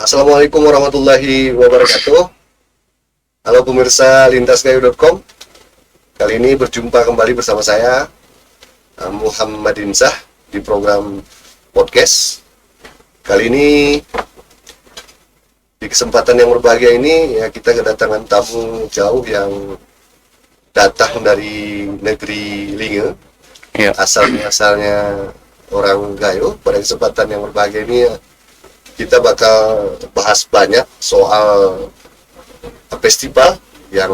Assalamualaikum warahmatullahi wabarakatuh. Halo pemirsa lintasgayu.com. Kali ini berjumpa kembali bersama saya Muhammad Insah di program podcast. Kali ini di kesempatan yang berbahagia ini ya, kita kedatangan tamu jauh yang datang dari negeri Linge. Ya. Asalnya orang Gayo. Pada kesempatan yang berbahagia ini ya, kita bakal bahas banyak soal festival yang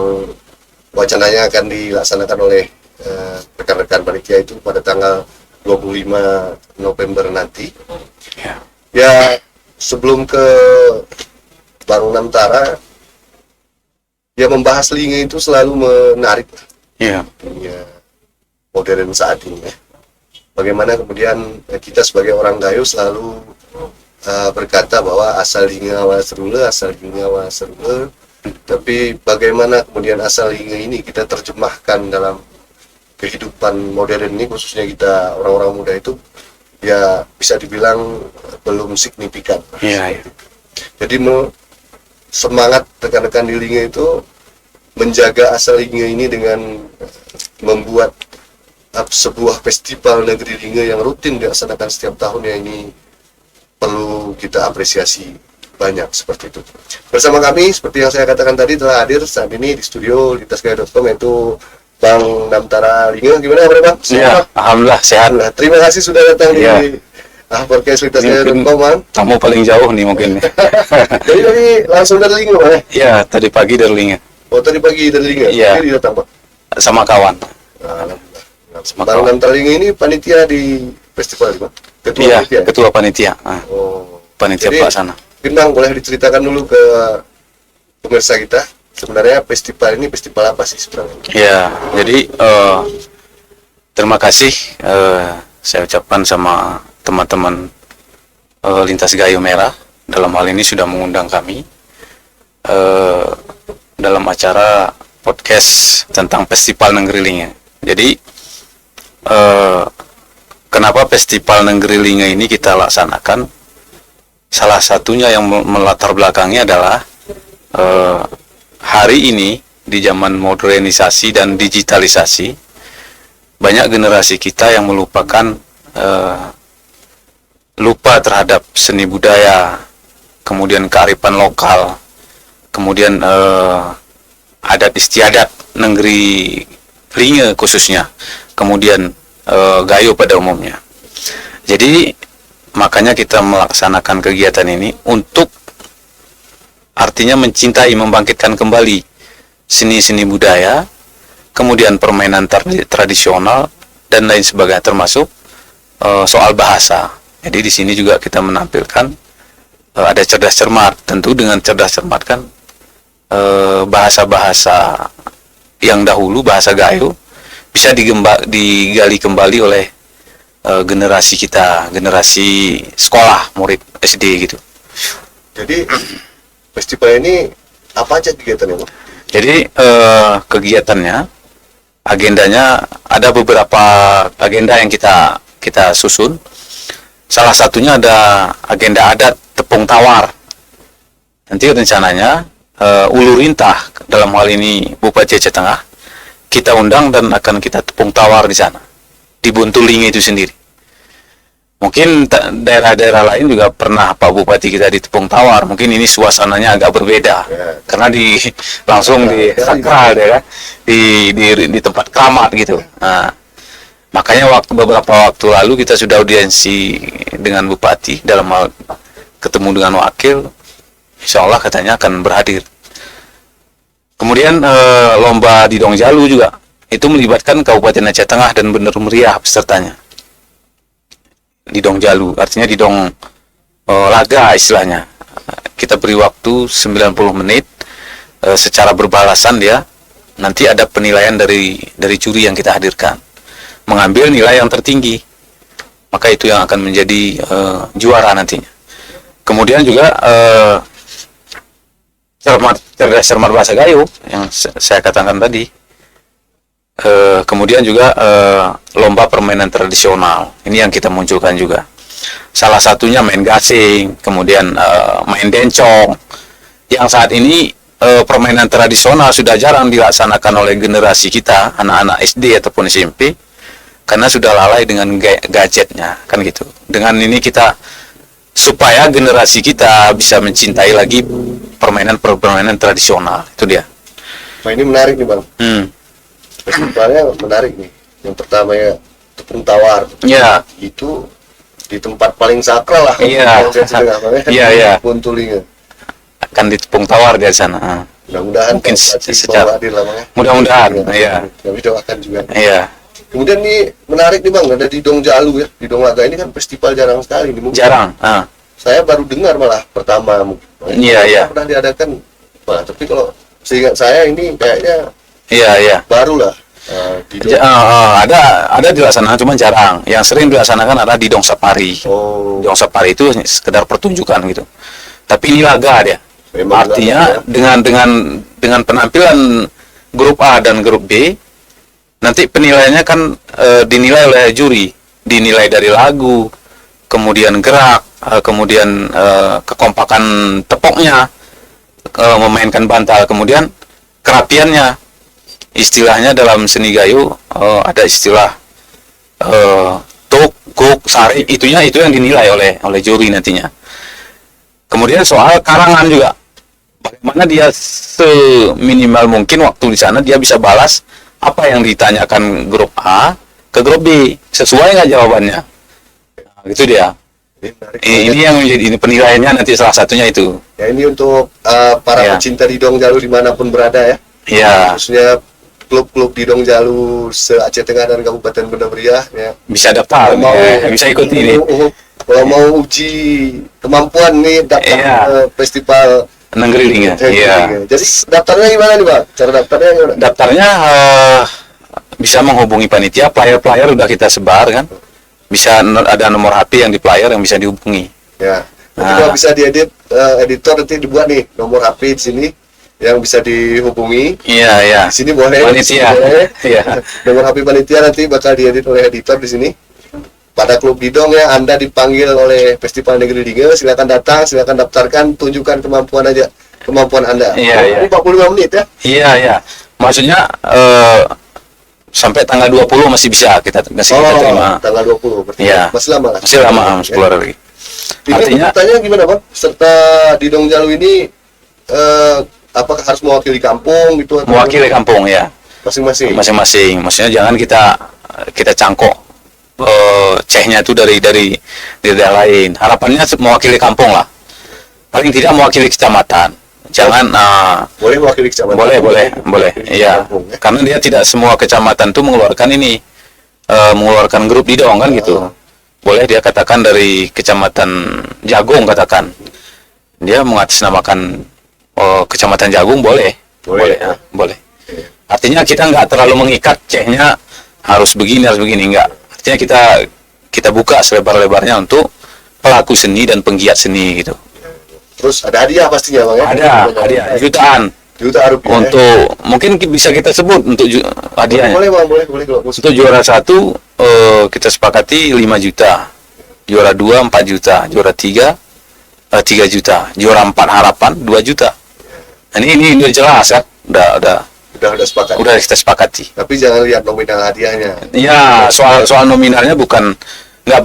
wacananya akan dilaksanakan oleh rekan-rekan panitia itu pada tanggal 25 November nanti. Ya, sebelum ke Bang Namtara, ya membahas Linge itu selalu menarik. Ya, modern saat ini ya. Bagaimana kemudian kita sebagai orang Gayo selalu berkata bahwa asal Linge awal serule, tapi bagaimana kemudian asal Linge ini kita terjemahkan dalam kehidupan modern ini, khususnya kita orang-orang muda itu ya bisa dibilang belum signifikan. Jadi semangat rekan-rekan di Linge itu menjaga asal Linge ini dengan membuat sebuah festival negeri Linge yang rutin dilaksanakan setiap tahunnya ini perlu kita apresiasi banyak seperti itu. Bersama kami, seperti yang saya katakan tadi, telah hadir saat ini di studio lintasgayu.com yaitu Bang Namtara Linge. Gimana kabarnya Bang? Iya, alhamdulillah sehat. Terima kasih sudah datang di podcast lintasgayu.com Bang. Kamu paling jauh nih mungkin. Jadi tadi langsung dari Linge Bang ya? Iya, tadi pagi dari Linge. Oh, tadi pagi dari Linge? Iya. Ini datang Bang? Sama kawan. Bang Namtara Linge ini panitia di festival Bang? Ketua panitia. Panitia pelaksana. Mungkin Bang boleh diceritakan dulu ke pemirsa kita, sebenarnya festival ini festival apa sih sebenarnya? Ya, jadi terima kasih saya ucapkan sama teman-teman Lintas Gayo Merah dalam hal ini sudah mengundang kami dalam acara podcast tentang Festival Negeri Linge. Jadi kenapa Festival Negeri Linge ini kita laksanakan? Salah satunya yang melatar belakangnya adalah hari ini di zaman modernisasi dan digitalisasi, banyak generasi kita yang melupakan lupa terhadap seni budaya, kemudian kearifan lokal, kemudian adat istiadat negeri Linge khususnya, kemudian Gayo pada umumnya. Jadi makanya kita melaksanakan kegiatan ini untuk artinya mencintai, membangkitkan kembali seni-seni budaya, kemudian permainan tradisional dan lain sebagainya, termasuk soal bahasa. Jadi di sini juga kita menampilkan ada cerdas cermat. Tentu dengan cerdas cermat kan bahasa-bahasa yang dahulu, bahasa Gayo bisa digali kembali oleh generasi kita, generasi sekolah, murid SD gitu. Jadi festival ini apa aja kegiatannya Bang? Jadi kegiatannya, agendanya ada beberapa agenda yang kita susun. Salah satunya ada agenda adat tepung tawar. Nanti rencananya Ulu Rintah, dalam hal ini Bupati Aceh Tengah, kita undang dan akan kita tepung tawar di sana, di Buntu Linge itu sendiri. Mungkin daerah-daerah lain juga pernah Pak Bupati kita di tepung tawar. Mungkin ini suasananya agak berbeda, karena langsung di sakral ya kan, di tempat keramat gitu. Nah, makanya beberapa waktu lalu kita sudah audiensi dengan Bupati dalam hal ketemu dengan wakil. Insya Allah katanya akan berhadir. Kemudian lomba di Dong Jalu juga, itu melibatkan Kabupaten Aceh Tengah dan Bener Meriah pesertanya. Di Dong Jalu, artinya di Dong Laga istilahnya. Kita beri waktu 90 menit secara berbalasan dia. Nanti ada penilaian dari juri yang kita hadirkan, mengambil nilai yang tertinggi. Maka itu yang akan menjadi juara nantinya. Kemudian juga cerdas cermat bahasa Gayo yang saya katakan tadi. Kemudian juga lomba permainan tradisional, ini yang kita munculkan juga. Salah satunya main gasing, kemudian main dencong. Yang saat ini permainan tradisional sudah jarang dilaksanakan oleh generasi kita, anak-anak SD ataupun SMP, karena sudah lalai dengan gadgetnya, kan gitu. Dengan ini kita supaya generasi kita bisa mencintai lagi permainan tradisional, itu dia. Nah ini menarik nih Bang. Festivalnya menarik nih. Yang pertama ya tepung tawar. Ya. Itu di tempat paling sakral lah. Iya. Iya. Puntulinga. Akan di tepung tawar di sana. Mudah-mudahan mungkin secara hadir lah Bang ya. Mudah-mudahan. Iya. Kami doakan juga. Iya. Kemudian nih menarik nih Bang, ada di Dong Jalu ya. Di Dong Laga ini kan festival jarang sekali nih. Mungkin jarang. Saya baru dengar malah pertama. Iya. Pernah diadakan. Nah, tapi kalau seingat saya ini kayaknya iya. baru lah. Ada dilaksanakan cuma jarang. Yang sering dilaksanakan adalah di Dong Sapari. Dong Sapari itu sekedar pertunjukan gitu. Tapi ini laga dia. Memang artinya laga, ya. dengan penampilan grup A dan grup B, nanti penilaiannya kan dinilai oleh juri, dinilai dari lagu, kemudian gerak, kemudian kekompakan tepoknya, memainkan bantal, kemudian kerapiannya. Istilahnya dalam seni gayo ada istilah tuk, kuk, sari, itu yang dinilai oleh juri nantinya. Kemudian soal karangan juga, bagaimana dia seminimal mungkin waktu di sana dia bisa balas apa yang ditanyakan grup A ke grup B, sesuai nggak jawabannya. Nah, gitu dia. Ini yang menjadi penilaiannya nanti salah satunya itu. Ya ini untuk para pecinta di Dong Jalu dimanapun berada ya. Iya. Khususnya klub-klub di Dong Jalu se-Aceh Tengah dan Kabupaten Banda Meriah ya. Bisa daftar, bisa ikuti ini. Kalau mau uji kemampuan nih daftar festival Negeri Linga. Iya. Jadi daftarnya gimana nih, Pak? Cara daftarnya gimana? Daftarnya bisa menghubungi panitia, player udah kita sebar kan. Bisa ada nomor HP yang di player yang bisa dihubungi. Ya. Nanti kalau bisa diedit editor nanti dibuat nih nomor HP di sini yang bisa dihubungi. Iya. Di sini boleh. Panitia. Iya. Nomor HP panitia nanti bakal diedit oleh editor di sini. Pada klub Didong ya, Anda dipanggil oleh Festival Negeri Linga, silakan datang, silakan daftarkan, tunjukkan kemampuan Anda. Iya. Ini 45 menit ya? Iya. Maksudnya sampai tanggal 20 masih bisa kita terima. Tanggal 20 berarti. Iya. Masih lama lah. Masih lama, 10 hari. Ini Artinya pertanyaan gimana, Bang? Serta Didong Jalu ini apakah harus mewakili kampung gitu atau mewakili kampung ya. Masing-masing. Maksudnya jangan kita cangkok cehnya itu dari daerah lain. Harapannya mewakili kampung lah. Paling tidak mewakili kecamatan. Jangan boleh mewakili kecamatan. Boleh. Iya. Karena dia tidak semua kecamatan itu mengeluarkan mengeluarkan grup Didong kan gitu. Boleh dia katakan dari kecamatan Jagung katakan. Dia mengatasnamakan kecamatan Jagung boleh. Artinya kita nggak terlalu mengikat cehnya harus begini enggak. Artinya kita buka selebar-lebarnya untuk pelaku seni dan penggiat seni gitu. Terus ada hadiah pastinya Bang ya? Ada hadiah jutaan rupiah untuk ya? Mungkin bisa kita sebut untuk hadiahnya. Boleh kalau untuk juara 1 kita sepakati 5 juta, juara 2 4 juta, juara 3 3 juta, juara 4 harapan 2 juta. Nah, ini udah jelas kan? Udah sepakat. Udah kita sepakati. Tapi jangan lihat nominal hadiahnya. Iya, soal nominalnya nggak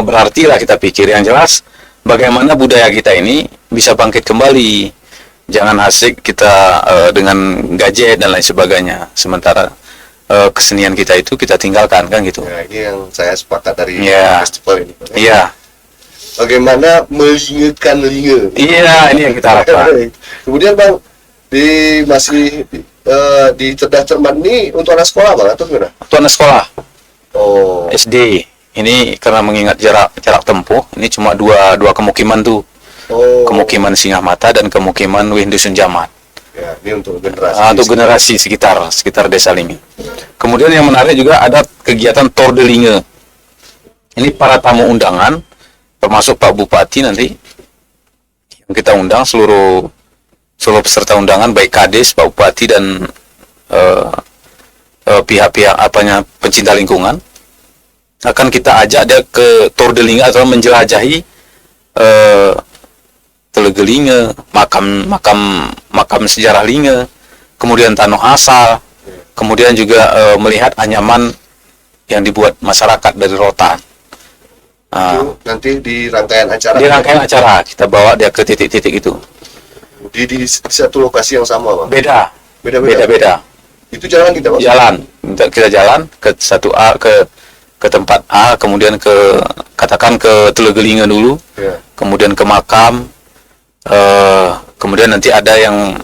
berarti lah kita pikir. Yang jelas bagaimana budaya kita ini bisa bangkit kembali. Jangan asik kita dengan gadget dan lain sebagainya. Sementara kesenian kita itu kita tinggalkan kan gitu. Ya, ini yang saya sepakat dari festival ini. Iya. Bagaimana melingetkan linga. Iya, ini yang kita harapkan. Kemudian Bang, di Cerdas Cermat ini untuk anak sekolah Bang atau gimana? Untuk anak sekolah. SD. Ini karena mengingat jarak tempuh, ini cuma dua kemukiman tuh. Kemukiman Singa Mata dan kemukiman Windusun Jamat. Ya, ini untuk generasi. Untuk generasi sekitar desa Linge. Kemudian yang menarik juga ada kegiatan Tor de Linge. Ini para tamu undangan, termasuk Pak Bupati nanti yang kita undang seluruh peserta undangan baik Kades, Pak Bupati dan pihak-pihak pencinta lingkungan. akan kita ajak dia ke Tour de Linge atau menjelajahi Telaga Linge, makam sejarah Linge, kemudian tanah asal, kemudian juga melihat anyaman yang dibuat masyarakat dari rotan. Itu nanti di rangkaian acara. Di rangkaian acara kita bawa dia ke titik-titik itu. Di satu lokasi yang sama, Bang. Beda. Itu jalan kita, Bang. Jalan. Kita jalan ke satu A ke tempat A, kemudian katakan ke Telaga Linge dulu. Ya. Kemudian ke makam. Kemudian nanti ada yang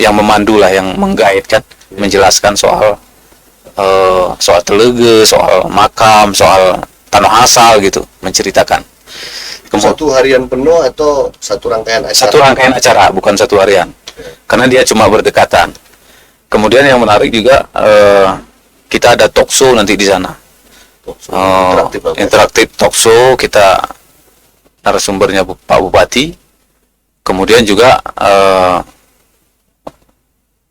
memandu lah, yang mengguide kan, menjelaskan soal telaga, soal makam, soal tanah asal gitu, menceritakan. Satu harian penuh atau satu rangkaian acara? Satu rangkaian acara, bukan satu harian. Karena dia cuma berdekatan. Kemudian yang menarik juga kita ada talk show nanti di sana. Interaktif talk show, kita narasumbernya Pak Bupati. Kemudian juga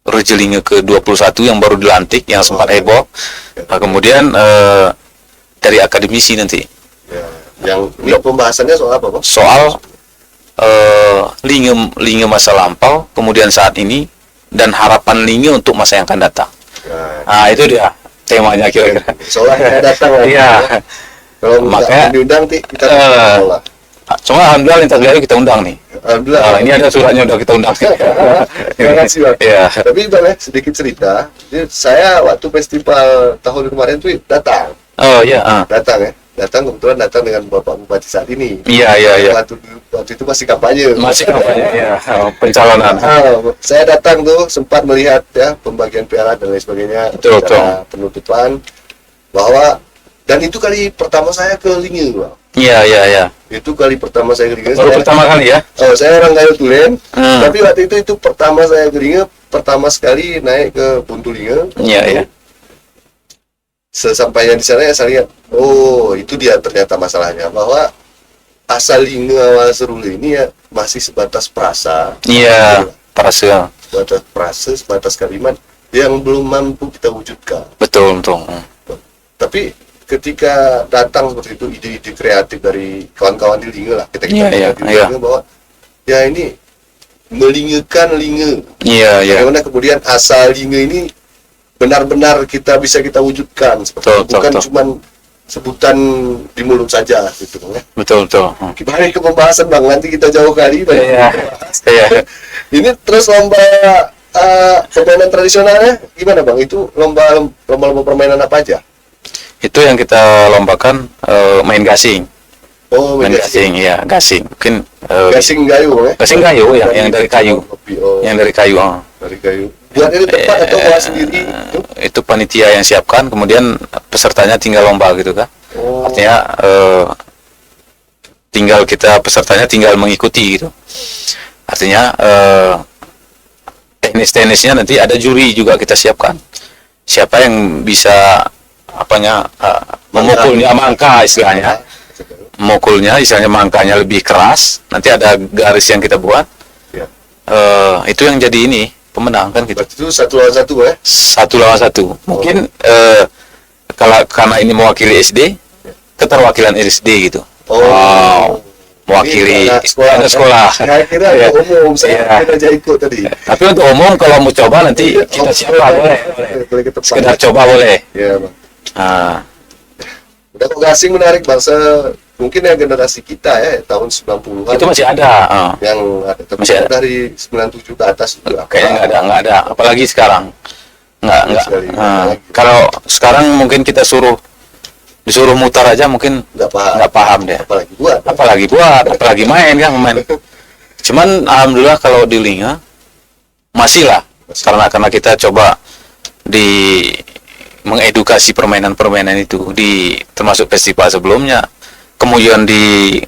Raja Linge ke-21 yang baru dilantik, yang sempat heboh. Kemudian dari akademisi nanti. Ya. Yang ini pembahasannya soal apa, Bang? Soal Linge masa lampau, kemudian saat ini, dan harapan Linge untuk masa yang akan datang. Nah, itu dia temanya kira-kira. Soalnya datang lah. Iya. Kalau makanya diundang kita cuma alhamdulillah lintas Gayo kita undang nih. Alhamdulillah. Ini ada suratnya udah kita undang. Terima kasih, Bang. Iya. Tapi Bang, sedikit cerita. Jadi, saya waktu festival tahun kemarin tuh datang. Oh iya. Datang kebetulan dengan Bapak Bupati saat ini. Iya. Waktu itu masih kampanye. Ya, pencalonan. Saya datang tuh sempat melihat ya pembagian piala dan lain sebagainya. Betul. Penutupan bahwa dan itu kali pertama saya ke Linge, Bang. Iya. Itu kali pertama saya ke Linge. Baru pertama kali ya? Saya orang Gayo Tulen. Tapi waktu itu pertama saya ke Linge, pertama sekali naik ke Buntu Linge. Iya. Sesampainya di sana ya saya lihat, oh itu dia ternyata masalahnya, bahwa asal Linge awal Serule ini ya masih sebatas prasa. Iya, prasa. Sebatas kalimat yang belum mampu kita wujudkan. Betul. Tapi ketika datang seperti itu ide-ide kreatif dari kawan-kawan di Linge lah, kita Iya. Linge bahwa ya ini melingekan Linge. Iya. Bagaimana kemudian asal Linge ini benar-benar kita bisa kita wujudkan seperti itu. Bukan cuma sebutan di mulut saja gitu, Bang. Betul. Kembali ke pembahasan, Bang, nanti kita jauh kali Iya. Ini terus lomba permainan tradisionalnya gimana, Bang? Itu lomba permainan apa aja? Itu yang kita lombakan main gasing. Oh, main gasing. Ya, gasing. Mungkin gasing gayu, ya? Gasing gayu ya, yang dari kayu. Yang dari kayu. Dari kayu. Buat itu tempat atau buat sendiri? Itu panitia yang siapkan, kemudian pesertanya tinggal lomba gitu kan. Artinya pesertanya tinggal mengikuti gitu. Artinya teknis-teknisnya nanti ada juri juga kita siapkan. Siapa yang bisa memukulnya, mangka istilahnya. Memukulnya istilahnya, mangkanya lebih keras. Nanti ada garis yang kita buat. Ya. Itu yang jadi ini pemenang kan gitu. Itu 1 lawan 1 ya? 1 lawan 1. Mungkin karena ini mewakili SD, keterwakilan SD gitu. Mewakili sekolah. Saya kira umum, saya kira ikut tadi. Tapi untuk umum kalau mau coba nanti kita siapa boleh. Sekedar coba boleh. Iya, Bang. Udah kok gasing menarik, Bang. Mungkin yang generasi kita ya tahun 90-an. Itu masih ada. Yang ada, tapi masih ada. Dari 97 ke atas juga. Kayaknya nggak ada. Apalagi sekarang. Nggak. Kalau sekarang mungkin kita disuruh mutar aja mungkin nggak paham deh. Apalagi main. Cuman alhamdulillah kalau di Linge masih lah. Karena kita coba mengedukasi permainan itu termasuk festival sebelumnya. Kemudian di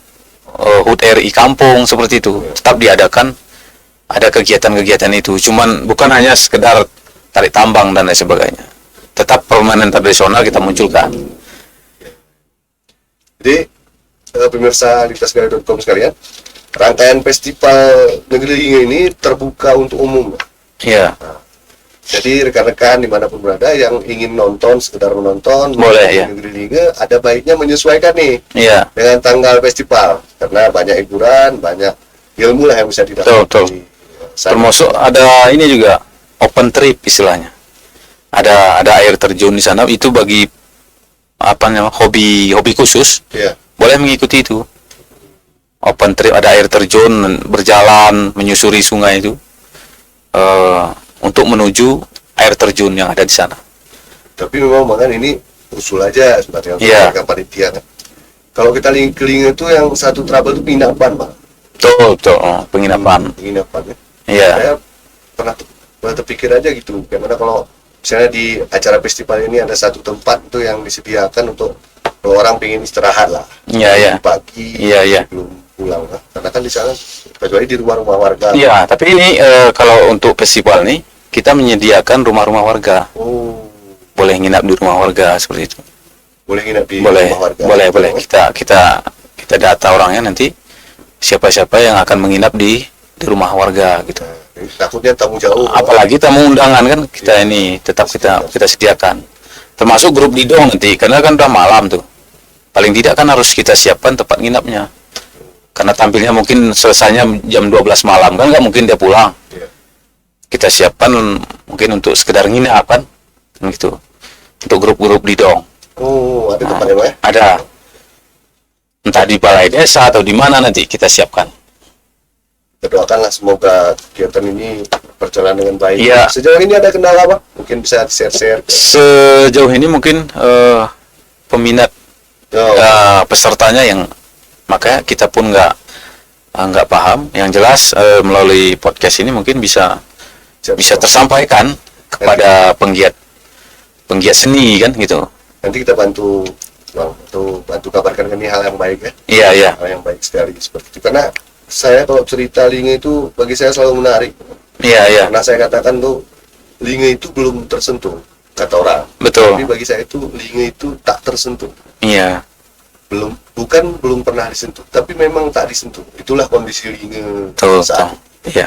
HUT RI kampung seperti itu tetap diadakan, ada kegiatan-kegiatan itu. Cuman bukan hanya sekedar tarik tambang dan lain sebagainya. Tetap permainan tradisional kita munculkan. Jadi pemirsa lintasgayo.com sekalian, rangkaian festival Negeri Linge ini terbuka untuk umum. Iya. Jadi rekan-rekan dimanapun berada yang ingin nonton, sekedar menonton, boleh ya. Negeri Linge, ada baiknya menyesuaikan nih dengan tanggal festival, karena banyak hiburan, banyak ilmu lah yang bisa didapat. Betul. Termasuk ada ini juga open trip istilahnya. Ada air terjun di sana, itu bagi hobi khusus. Boleh mengikuti itu. Open trip, ada air terjun, berjalan menyusuri sungai itu. Untuk menuju air terjun yang ada di sana. Tapi memang ini usul aja sebenarnya untuk panitia kan. Kalau kita ke Linge itu yang satu trouble itu penginapan, Pak. Betul, penginapan. Penginapan ya. Iya. Saya pernah terpikir aja gitu, bagaimana kalau misalnya di acara festival ini ada satu tempat itu yang disediakan untuk orang pengen istirahat lah. Iya. Pagi. Iya. Belum pulang lah. Karena kan di sana kecuali di rumah-rumah warga. Iya, tapi ini kalau untuk festival nih kita menyediakan rumah-rumah warga. Boleh nginap di rumah warga seperti itu. Boleh nginap di rumah warga. Boleh. Kita data orangnya nanti siapa-siapa yang akan menginap di rumah warga gitu. Takutnya tamu jauh. Apalagi tamu undangan kan kita ini tetap kita sediakan. Termasuk grup Didong nanti, karena kan udah malam tuh. Paling tidak kan harus kita siapkan tempat nginapnya. Karena tampilnya mungkin selesainya jam 12 malam kan nggak mungkin dia pulang. Kita siapkan mungkin untuk sekedar nginap kan gitu. Untuk grup-grup Didong. Ada tempatnya, Pak? Ada. Entah di balai desa atau di mana nanti kita siapkan. Kita doakanlah semoga kegiatan ini berjalan dengan baik. Iya. Sejauh ini ada kendala apa? Mungkin bisa share-share. Sejauh ini mungkin peminat pesertanya yang makanya kita pun nggak paham. Yang jelas melalui podcast ini mungkin bisa tersampaikan kepada penggiat seni kan gitu. Nanti kita bantu kabarkan ini hal yang baik ya. Iya. Hal yang baik sekali seperti itu. Karena saya kalau cerita Linge itu bagi saya selalu menarik. Iya. Karena saya katakan tuh Linge itu belum tersentuh kata orang. Betul. Tapi bagi saya itu Linge itu tak tersentuh. Iya. Belum pernah disentuh, tapi memang tak disentuh. Itulah kondisi Linge saat ini. Iya.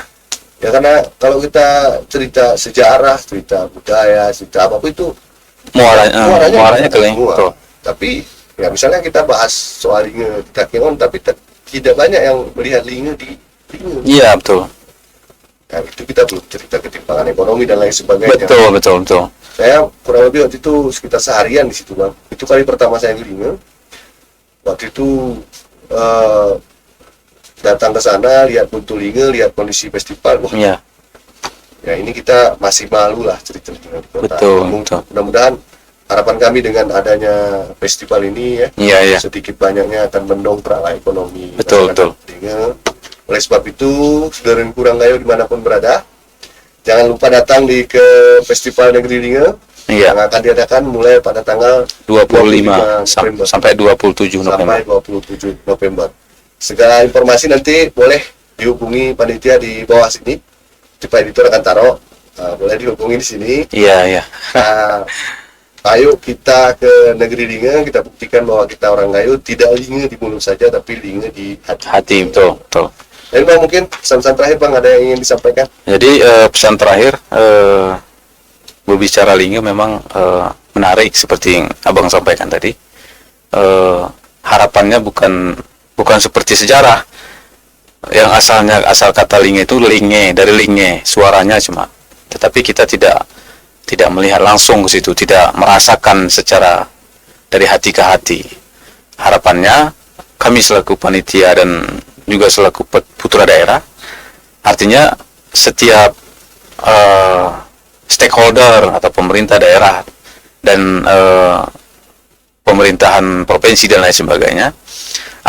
Ya karena kalau kita cerita sejarah, cerita budaya, cerita apapun itu muaranya ke Linge. Tapi ya misalnya kita bahas soal Linge di Takengon, tapi tidak banyak yang melihat Linge di Linge. Iya, betul. Nah, itu kita belum cerita ketimpangan ekonomi dan lain sebagainya. Betul. Saya kurang lebih waktu itu sekitar seharian di situ, Bang. Itu kali pertama saya ke Linge. Waktu itu datang ke sana, lihat Buntu Linge, lihat kondisi festival. Iya. Ya ini kita masih malu lah cerita di kota. Betul. Mudah-mudahan harapan kami dengan adanya festival ini ya, sedikit banyaknya akan mendongkrak ekonomi. Betul. Linge. Oleh sebab itu, saudara yang kurang gayo dimanapun berada, jangan lupa datang ke Festival Negeri Linge yang akan diadakan mulai pada tanggal 25 sampai 27 November. Segala informasi nanti boleh dihubungi panitia di bawah sini. Pak editor akan taruh, boleh dihubungi di sini. Iya. Ayo kita ke Negeri Linge, kita buktikan bahwa kita orang Gayo tidak Linge di mulut saja, tapi Linge di hati. Betul. Dan Bang, mungkin pesan terakhir Bang, ada yang ingin disampaikan? Jadi pesan terakhir, berbicara Linge memang menarik seperti yang Abang sampaikan tadi. Harapannya bukan seperti sejarah yang asal kata Linge itu Linge, dari Linge suaranya cuma, tetapi kita tidak melihat langsung ke situ, tidak merasakan secara dari hati ke hati. Harapannya kami selaku panitia dan juga selaku putra daerah, artinya setiap stakeholder atau pemerintah daerah dan pemerintahan provinsi dan lain sebagainya,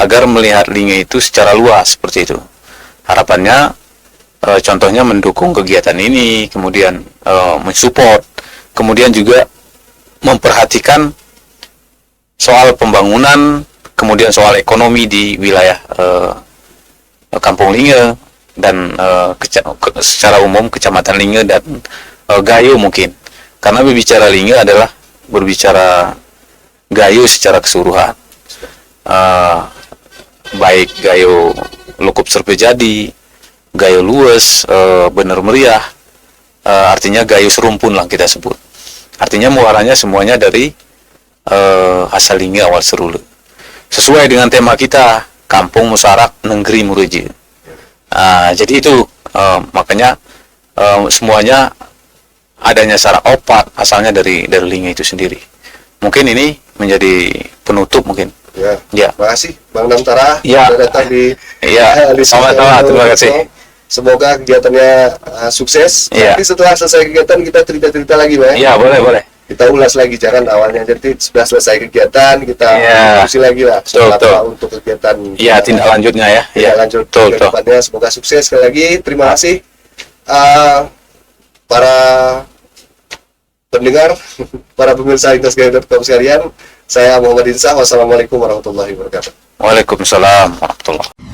agar melihat Linge itu secara luas seperti itu. Harapannya contohnya mendukung kegiatan ini, kemudian mensupport, kemudian juga memperhatikan soal pembangunan, kemudian soal ekonomi di wilayah Kampung Linge dan secara umum Kecamatan Linge dan Gayo mungkin. Karena berbicara Linge adalah berbicara Gayo secara keseluruhan. Baik Gayo Lukup Serpejadi, Gayo Luwes, Bener Meriah, artinya Gayo Serumpun lah kita sebut. Artinya muaranya semuanya dari Asalingi awal Serule. Sesuai dengan tema kita, Kampung Musarak Negeri Mureje. Jadi itu makanya semuanya adanya sarak opat asalnya dari Linge itu sendiri. Mungkin ini menjadi penutup mungkin. Ya. Terima kasih Bang Namtara ya. sudah datang di sama-sama, terima kasih. Semoga kegiatannya sukses. Nanti setelah selesai kegiatan kita cerita-cerita lagi, Pak. Iya, boleh. Kita ulas lagi, jangan awalnya jadi sudah selesai kegiatan kita diskusi lagi lah untuk kegiatan. Iya, tindak lanjutnya ya. Iya, lanjut ke depannya. Semoga sukses sekali lagi. Terima kasih para pendengar, para pemirsa Lintasgaya.com sekalian. Saya Muhammad Insah. Wassalamualaikum warahmatullahi wabarakatuh. Waalaikumsalam warahmatullahi wabarakatuh.